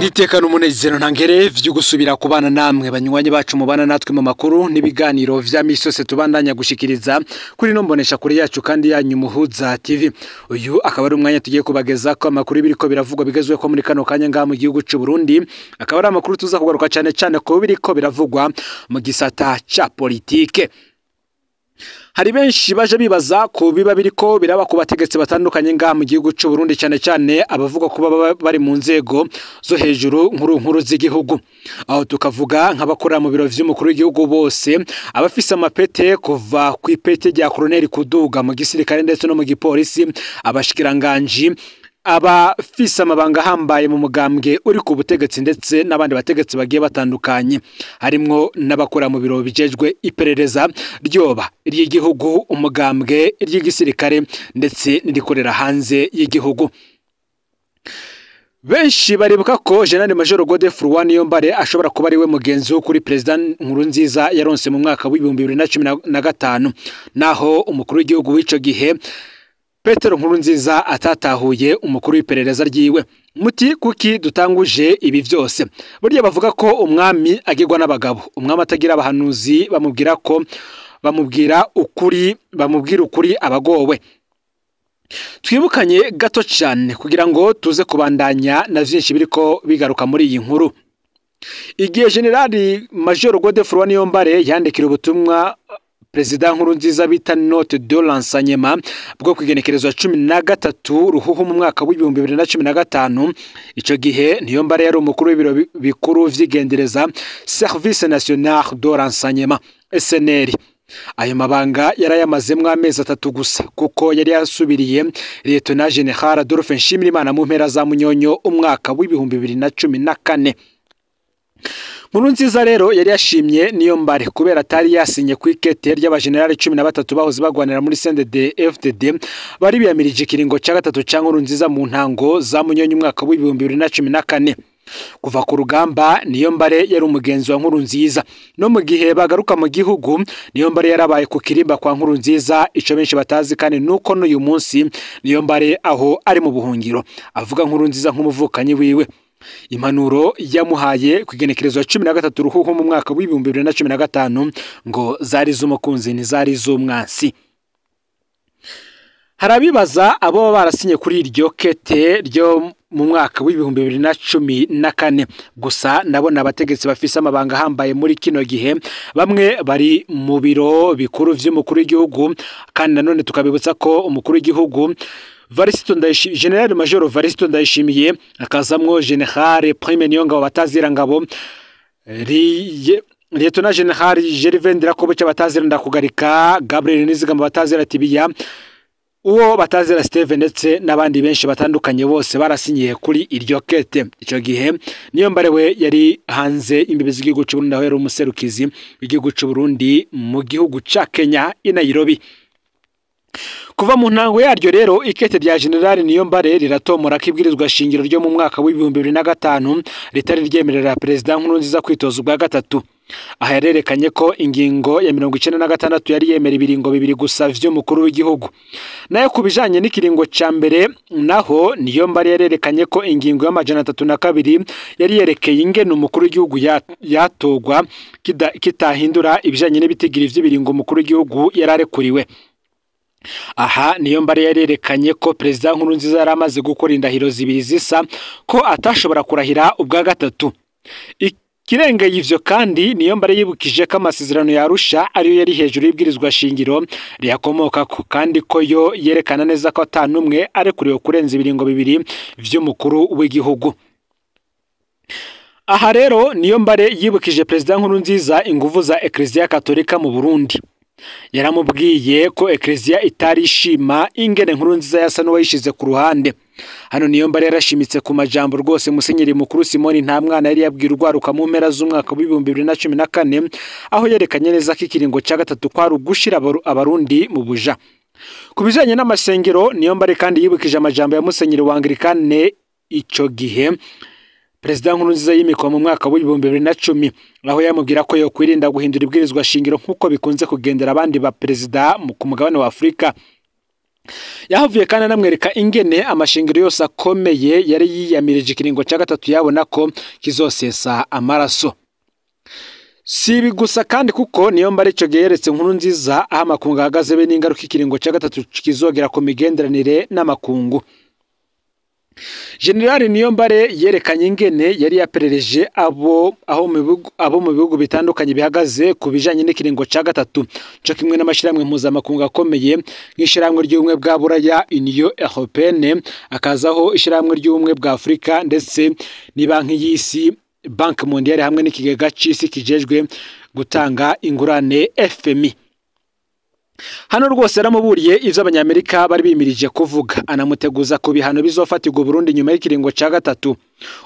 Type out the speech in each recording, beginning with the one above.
Nitekana umunezero ntangere vyo gusubira kubana namwe banywanyi bacu mubana natwe mu makuru n'ibiganiro vya misose tubandanya gushikiriza kuri no mbonesha kuri yacu kandi yanyu Muhuza TV. Uyu akaba ari umwanya tugiye kubageza ko amakuru biriko biravugwa bigezwe ko muri kano kanya nga mu gihugu cy'u Burundi, akaba ari amakuru tuza kugaruka cyane ko biriko biravugwa mu gisata ca politike. Hari benshi baje bibaza ko biba biriko biraba ku bategetsi batandukanye nga mu gihugu cy'u Burundi cyane abavuga ko bari mu nzego zo hejuru nkuru z'igihugu. Aho tukavuga nk'abakora mu biro vy'umukuru w'igihugu bose, abafise amapete kuva ku ipete rya koloneli kuduga mu gisirikare ndetse no mu gipolisi, abashikiranganji, abafise amabanga hambaye mu mugambwe uri ku butegetsi ndetse n'abandi bategetsi bagiye batandukanye, harimwo n'abakora mu biro bijejwe iperereza ryoba ry'igihugu, umugambwe, ry'igisirikare ndetse n'irikorera hanze y'igihugu. Benshi baribuka ko General Major Godefroid Niyombare ashobora kuba ari we mugenzi wo kuri President Nkurunziza yaronse mu mwaka wa 2015, naho umukuru w'igihugu w'ico gihe Petero Nkurunziza atatahuye umukuru w'iperereza ryiwe. Muti kuki dutanguje ibi vyose? Burya bavuga ko umwami agirwa n'abagabo, umwami atagira abahanuzi bamubwira ukuri abagowe. Twibukanye gato cyane kugira ngo tuze kubandanya na vyinshi biriko bigaruka muri iyi nkuru. Igihe General Major Godefroid Niyombare yandikira ubutumwa President Nkurunziza bita note de l'enseignement bwo kwigenekerezwa 13 ruhuhu mu mwaka wa 2015, ico gihe Niyombare yari umukuru w'ibiro bikuru vy'igendereza Service National de l'Enseignement SNL. Ayo mabanga yarayamazemwe amezi 3 gusa kuko yari yasubiriye Lieutenant General Adolphe Nshimirimana mu mpera za Munyonyo umwaka wa 2014. Nkurunziza rero yari yashimye Niyombare kubera atari yasinye ku ikete ry'abagenerali 13 bahoze bagwanira muri CNDD FDD bari biyamirije ikiringo cya gatatu cya Nkurunziza mu ntango za Munyonyo umwaka wa 2014. Kuva ku rugamba Niyombare yari umugenzi wa Nkurunziza, no mu gihe bagaruka mu gihugu Niyombare yarabaye ku kirimba kwa Nkurunziza. Ico benshi batazi kandi nuko n'uyu munsi Niyombare aho ari mu buhungiro avuga Nkurunziza nk'umuvukanyi wiwe. Impanuro yamuhaye kwigenekerezwa 13 ruhuhu mu mwaka wa 2015 ngo zari z'umukunzi ntizari z'umwansi. Harabibaza abo barasinye kuri iryo kete ryo mu mwaka wa 2014, gusa nabona abategetsi bafise amabanga hambaye muri kino gihe, bamwe bari mu biro bikuru vy'umukuru w'igihugu, kandi nanone tukabibutsa ko umukuru w'igihugu General Major Varisto Ndayishimiye akazamwo General Prime Niyongabo batazira ngabo, Lieutenant General Gervais Ndirakobuca batazira Ndakugarika, Gabriel Nizigama batazira Tibiya, uwo batazira Steven ndetse n'abandi benshi batandukanye bose barasinyiye kuri iryo kete. Ico gihe Niyombare we yari hanze imbibe z'igihugu cy'u Burundi, aho yari umuserukizi w'igihugu cy'u Burundi mu gihugu ca Kenya i Nairobi. Kuva mu ntango yaryo rero ikete rya General Niyombare riratomora kibwirizwa shingiro ryo mu mwaka wa 2005 ritari ryemerera President Nkurunziza kwitoza ubwa gatatu. Aha yarerekanye ko ingingo ya 96 yari yemera ibiringo bibiri gusa vy'umukuru w'igihugu. Nayo kubijanye n'ikiringo ca mbere naho Niyombare yarerekanye ko ingingo ya 302 yari yerekeye ingene umukuru w'igihugu yatogwa kitahindura ibijanye n'ibitigiri vy'ibiringo umukuru w'igihugu yararekuriwe. Aha Niyombare yarerekanye ko President Nkurunziza yaramaze gukora indahiro zibiri zisa ko atashobora kurahira ubwa gatatu. Kirenge y'ivyo kandi Niyombare yibukije ko amasezerano ya Arusha ariyo yari hejuru y'ibwirizwa shingiro riyakomoka ko, kandi ko yo yerekana neza ko atanumwe arekuriwe kurenza ibiringo bibiri vy'umukuru w'igihugu. Aha rero Niyombare yibukije President Nkurunziza inguvu za Ecclesia Katolika mu Burundi. Yaramubwiye ko Ecclesia itarishima ingene Nkurunziza yasa n'uwayishize ku ruhande. Hano Niyombare yarashimitse ku majambo rwose Musenyeri mukuru Simoni Ntamwana yari yabwira urwaruka mu mpera z'umwaka wa 2014, aho yerekanye neza ko ikiringo cya gatatu kwari ugushira abarundi mu buja. Kubijanye n'amasengero Niyombare kandi yibukije amajambo ya Musenyeri wa Anglikane ico gihe President Nkurunziza yimikwa mu mwaka wa 2010, aho yamubwira ko yo kwirinda guhindura ibwirizwa shingiro nkuko bikunze kugendera abandi ba president ku mugabane wa Afrika. yahavuye kandi anamwereka ingene amashingiro yose akomeye yari yiyamirije ikiringo cya gatatu yabona ko kizosesa amaraso. Si ibi gusa kandi kuko Niyombare ico gihe yeretse Nkurunziza aho amakungu ahagaze be n'ingaruka ikiringo cya gatatu kizogera ku migenderanire n'amakungu. General Niyombare yerekanye ingene yari yaperereje abo mu bihugu bitandukanye bihagaze ku bijanye n'ikiringo cya gatatu cyo kimwe n'amashiramwe mpuzamakungu akomeye nk'ishiramwe ry'ubumwe bwa Buraya Union Européenne, akazaho ishiramwe ry'ubumwe bwa Afrika ndetse ni banki y'isi Banki Mondiale hamwe n'ikigega c'isi kijejwe gutanga ingurane FMI. Hano rwose yaramuburiye ivyo abanyamerika bari bimirije kuvuga, anamuteguza ku bihano bizofatirwa Burundi nyuma y'ikiringo cya gatatu.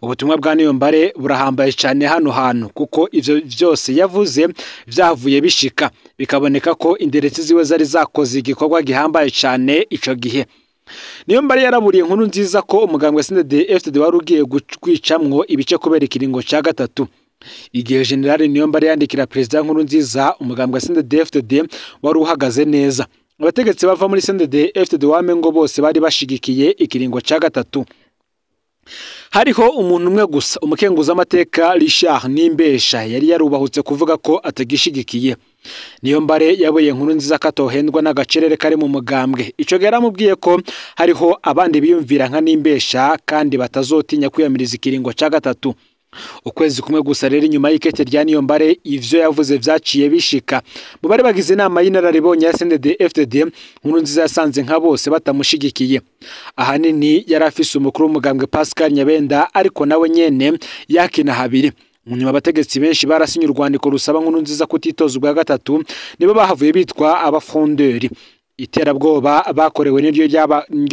Ubutumwa bwa Niyombare burahambaye cyane hano hantu kuko ivyo vyose yavuze vyavuye bishika, bikaboneka ko inderetsi ziwe zari zakoze igikorwa gihambaye cyane ico gihe. Niyombare yaraburiye Nkurunziza ko umugambwe CNDD-FDD wari ugiye kwicamwo ibice kubera ikiringo cya gatatu. Igihe General Niyombare yandikira Perezida Nkurunziza, umugambwe CNDD-FDD wari uhagaze neza. Abategetsi bava muri CNDD-FDD wamengo bose bari bashigikiye ikiringo cya gatatu. Hariho umuntu umwe gusa, umukenguza amateka Richard Nimbesha yari yarubahutse kuvuga ko atagishigikiye. Niyombare yaboye Nkurunziza katohendwa n'agacerere kari mu mugambwe. Ico gihe yaramubwiye ko hariho abandi biyumvira nka Nimbesha kandi batazotinya kwiyamiriza ikiringo cya gatatu. Ukwezi kumwe gusa rero inyuma y'ikete rya Niyombare ivyo yavuze vyaciye bishika. Mu bari bagize inama y'inararibonye ya CNDD-FDD, Nkurunziza yasanze nka bose batamushigikiye. Ahanini yari afise umukuru w'umugambwe Pascal Nyabenda, ariko nawe nyene yakina habiri. Munyuma abategetsi benshi barasinye urwandiko rusaba Nkurunziza kutitoza ubwa gatatu, nibo bahavuye bitwa abafonderi. Iterabwoba bakorewe niryo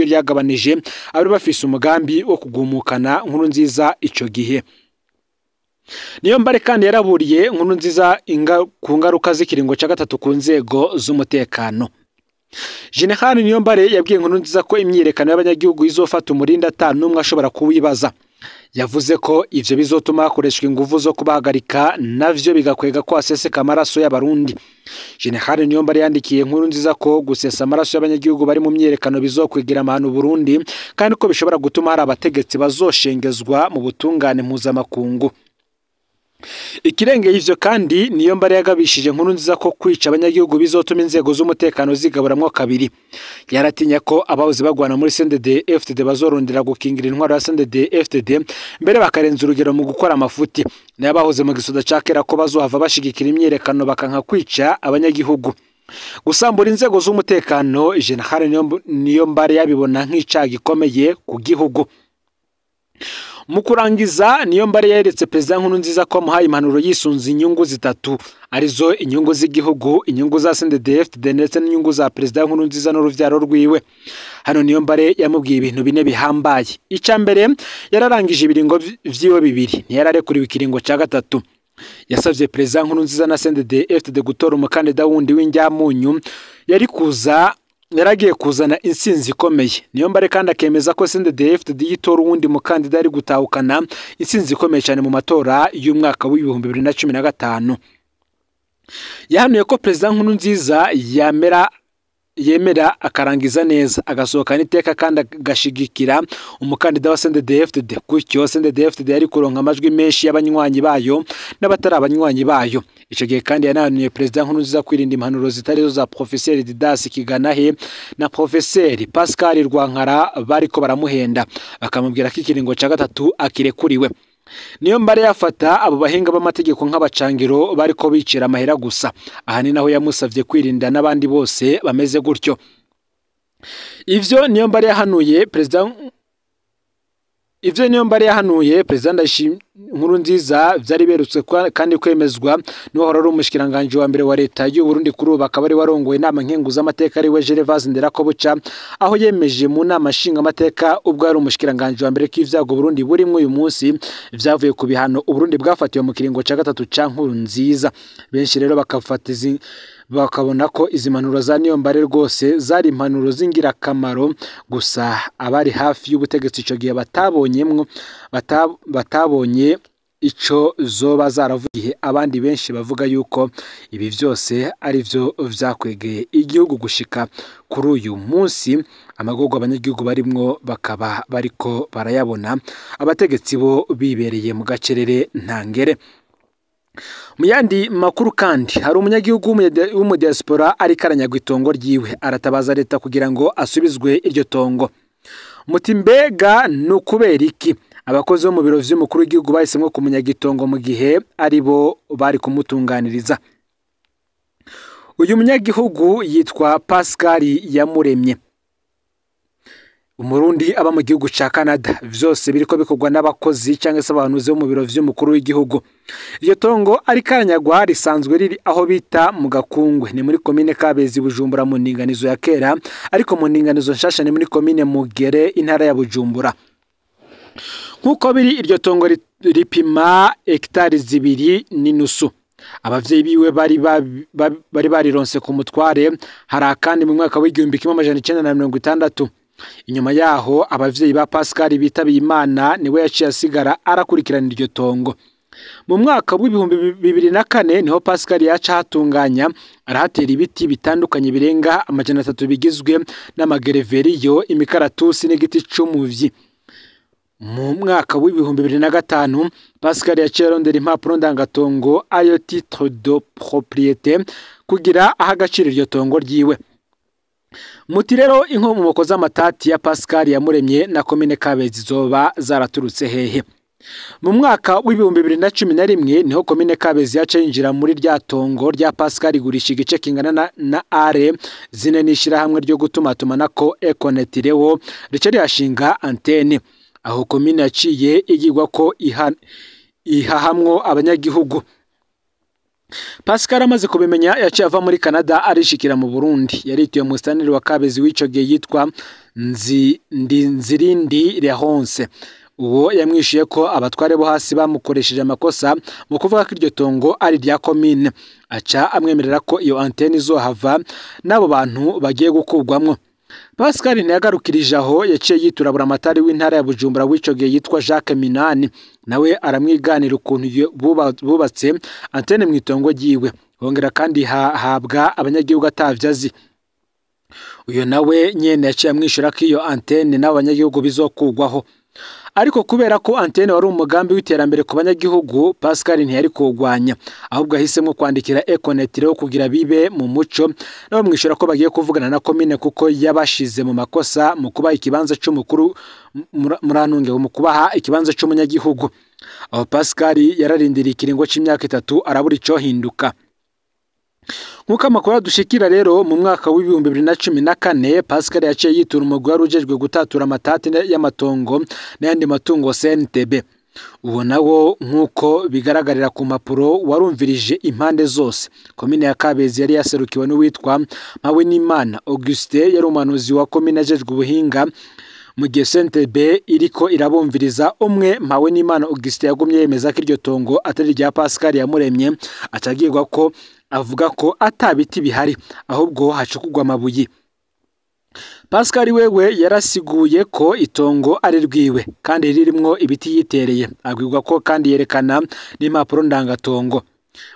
ryagabanije abari bafise umugambi wo kugumukana Nkurunziza ico gihe. Niyombare kandi yaraburiye Nkurunziza ku ngaruka z'ikiringo cya gatatu ku nzego z'umutekano. General Niyombare yabwiye Nkurunziza ko imyiyerekano y'abanyagihugu izofata umurinda n'umwe ashobora kuwibaza. Yavuze ko ivyo bizotuma hakoreshwa inguvu zo kubahagarika, navyo bigakwega ko aseseka amaraso y'abarundi. General Niyombare yandikiye Nkurunziza ko gusesa amaraso y'abanyagihugu bari mu myiyerekano bizokwigira amahano Burundi, kandi ko bishobora gutuma hari abategetsi bazoshengezwa mu butungane mpuzamakungu. Ikirengeye ivyo kandi Niyombare yagabishije Nkurunziza ko kwica abanyagihugu bizotuma inzego z'umutekano zigaburamwo kabiri. Yaratinya ko abahoze bagwana muri CNDD-FDD bazorondera gukingira intwaro ya CNDD-FDD mbere bakarenza urugero mu gukora amafuti, n'abahoze mu gisoda cakera ko bazohava bashigikira imyiyerekano bakanka kwica abanyagihugu. Gusambura inzego z'umutekano General Niyombare yabibona nk'icaha gikomeye ku gihugu. Mu kurangiza Niyombare yeretse Perezida Nkurunziza ko amuhaye impanuro yisunze inyungu zitatu, arizo inyungu z'igihugu, inyungu za CNDD-FDD ndetse n'inyungu za Perezida Nkurunziza n'uruvyaro rwiwe. Hano Niyombare yamubwiye ibintu bine bihambaye. Ica mbere, yararangije ibiringo vyiwe bibiri, ntiyararekuriwe ikiringo cya gatatu. Yasavye Perezida Nkurunziza na CNDD-FDD gutora umukandida wundi w'injyamunyu yaragiye kuzana insinzi ikomeye. Niyombare kandi akemeza ko CNDD-FDD yitora uwundi mukandida ari gutahukana insinzi ikomeye cyane mu matora y'umwaka w'ibihumbi 2015. Yahanuye ko Perezida Nkurunziza yemera akarangiza neza, agasohokana iteka kandi agashigikira umukandida wa CNDD-FDD. Gutyo CNDD-FDD yari kuronka amajwi menshi y'abanywanyi bayo n'abatari abanywanyi bayo. Ico gihe kandi yanahanuye Perezida Nkurunziza kwirinda impanuro zitari zo za Professeur Didas Kiganahe na Professeur Pascal Rwankara bariko baramuhenda, bakamubwira ko ikiringo cya gatatu akirekuriwe. Niyombare yafata abo bahinga b'amategeko nk'abacangiro bariko bicira amahera gusa. Aha ni naho yamusavye kwirinda n'abandi bose bameze gutyo. Ivyo Niyombare yahanuye Perezida Nkurunziza vyari berutse kandi kwemezwa n'uwahora ari umushikiranganje wa mbere wa leta y'u Burundi kuri ubu akaba ari warongoye inama nkenguza amateka ari we Gervase Nderakobuca, aho yemeje mu nama nshinga amateka ubwo ari umushikiranganje wa mbere k'ivyago Burundi burimwe uyu munsi vyavuye ku bihano Uburundi bwafatiwe mu kiringo cya gatatu ca Nkurunziza. Benshi rero bakabona ko izi mpanuro za Niyombare rwose zari impanuro z'ingirakamaro, gusa abari hafi y'ubutegetsi ico gihe batabonye ico zoba zaravugiye abandi benshi bavuga yuko ibi vyose ari vyo vyakwegeye igihugu gushika kuri uyu munsi amagorwa abanyagihugu barimwo bakaba bariko barayabona abategetsi bo bibereye mu gacerere ntangere. Mu yandi makuru kandi hari umunyagihugu w'umudiaspora ariko aranyagwa itongo ryiwe aratabaza leta kugira ngo asubizwe iryo tongo. Muti mbega nukubera iki abakozi bo mu biro vy'umukuru w'igihugu bahisemwo kumunyaga itongo mu gihe ari bo bari kumutunganiriza? Uyu munyagihugu yitwa Pascal Yamuremye, Umurundi aba mu gihugu ca Canada. Vyose biriko bikorwa n'abakozi canke se abantu bo mu biro vy'umukuru w'igihugu. Iryo tongo ari karanyagwa risanzwe riri aho bita mu Gakungwe, ni muri komine Kabezi Bujumbura mu ndinganizo ya kera, ariko mu ndinganizo nshasha ni muri komine Mugere intara ya Bujumbura. Nkuko biri iryo tongo ripima hectare 2.5. Abavyeyi biwe bari barironse ku mutware hari akandi mu mwaka w'igihumbi kimwe amajana 1960. Inyuma yaho abavyeyi ba Pascal bitabiye Imana niwe yaciye asigara arakurikirana iryo tongo. Mu mwaka w'ibihumbi 2004 niho Pascal yaca hatunganya arahatera ibiti bitandukanye birenga amajana 3 bigizwe n'amagereveriyo, imikaratusi n'igiti c'umuvyi. Mu mwaka w'ibihumbi 2005 Pascal yaciye arondera impapuro ndangatongo ayo titre de propriété kugira ahagacira iryo tongo ryiwe. Muti rero inkomoko z'amatati ya Pascal Yamuremye na komine Kabezi zoba zaraturutse hehe? Mu mwaka w'ibihumbi 2011 niho komine Kabezi yaca yinjira muri rya tongo rya Pascal igurisha igice kingana na are zine nishira hamwe ryo gutumatumanako Econet rewo rice ryashinga antene. Aho komine yaciye igirwa ko ihahamwo abanyagihugu. Pascal amaze kubimenya yaciye ava muri Canada arishikira mu Burundi. Yarituye mu staneri wa Kabezi w'ico gihe yitwa Nzirindi Rehonse. Uwo yamwishuye ko abatware bo hasi bamukoresheje amakosa mu kuvuga ko iryo tongo ari rya komine. Aca amwemerera ko iyo antene izohava n'abo bantu bagiye gukubwamwo. Pascal ntiyagarukirije aho, yaciye yitura buramatari w'intara ya Bujumbura w'ico gihe yitwa Jacques Minani, nawe aramwiganira ukuntu bubatse antene mu itongo ryiwe, hongera kandi habwa abanyagihugu atavyazi. Uyo nawe nyene yaciye amwishura ko iyo antene n'abanyagihugu bizokugwaho. Ariko kubera ko antene wari umugambi w'iterambere ku banyagihugu, Pascal ntiyari kugwanya, ahubwo ahisemo kwandikira Econet rero kugira bibe mu muco, nabo mwishura ko bagiye kuvugana na komine kuko yabashize mu makosa mu kubaha ikibanza c'umukuru murantunge mu kubaha ikibanza c'umunyagihugu. Aho Pascal yararindiriye ikiringo c'imyaka 3 arabura ico hinduka. Nkuko amakuru dushikira rero mu mwaka w'ibihumbi 2014 Pascal yaciye yitura umugwi wari ujejwe gutatura amatati y'amatongo n'ayandi matungo CNTB. Ubu nawo nkuko bigaragarira ku mpapuro warumvirije impande zose. Komine ya Kabezi yari yaserukiwe n'uwitwa Mpawenimana Auguste, yari umuhanuzi wa komine ajejwe ubuhinga. Mu gihe CNTB iriko irabumviriza, umwe Mpawenimana Auguste yagumye yemeza ko iryo tongo atari rya Pascal Yamuremye, acagirwa ko avuga ko atabiti bihari ahubwo hacukugwa amabuye. Pascal wewe yarasiguye ko itongo ari rwiwe kandi ririmwo ibiti yitereye, agwirwa ko kandi yerekana n'impapuro ndangatongo.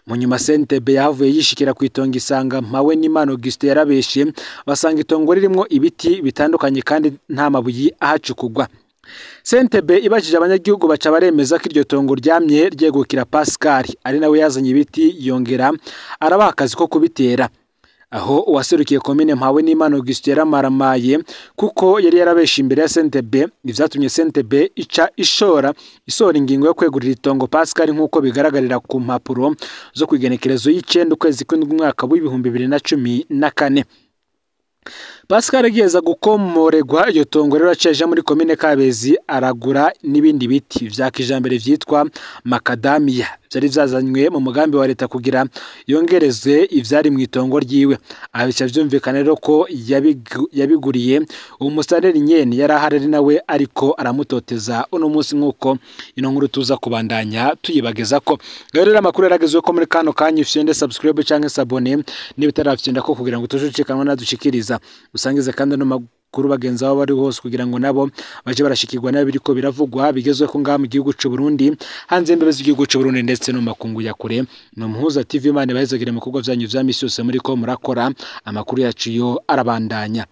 Mu nyuma CNTB yavuye yishikira ku itongo isanga Mpawenimana Auguste yarabeshe, basanga itongo ririmwo ibiti bitandukanye kandi nta mabuye ahacukugwa. CNTB ibajije abanyagihugu baca baremeza ko iryo tongo ryamye ryegukira Pascal, ari nawe yazanye ibiti yongera arabaha akazi ko kubitera. Aho uwaserukiye komine Mpawenimana Auguste yaramaramaye kuko yari yarabeshe imbere ya CNTB, ivyatumye CNTB ica isora ingingo yo kwegurira itongo Pascal nkuko bigaragarira ku mpapuro zo kwigenekerezo y'icenda ukwezi kw'umwaka w'ibihumbi 2014. Pascal agiyeza gukomoregwa iyo tongo rero aceje muri komine Kabezi aragura n'ibindi biti vya kijambere vyitwa macadamia, vyari vyazanywe mu mugambi wa leta kugira yongereze ivyari mu itongo ryiwe. Abica vyumvikana rero ko yabiguriye umustaneri nyene yari ahari nawe ariko aramutoteza uno munsi nkuko ino nkuru tuza kubandanya tuyibageza ko. Rero amakuru yaragezwe ko muri kano kanya ufyende subscribe canke s'abone niba utarafyenda ko kugira ngo tujucikanwa nadushikiriza usangize kandi no abanyamakuru bagenzi babo bari hose kugira ngo nabo baje barashikirwa nabi biriko biravugwa bigezwe ko ngaha mu gihugu cy'u Burundi hanze imbibe z'igihugu cy'u Burundi ndetse no makungu ya kure. No Muhuza TV Imana bahezagire mu bikorwa byanyu vya misi yose muri ko murakora, amakuru yacu yo arabandanya.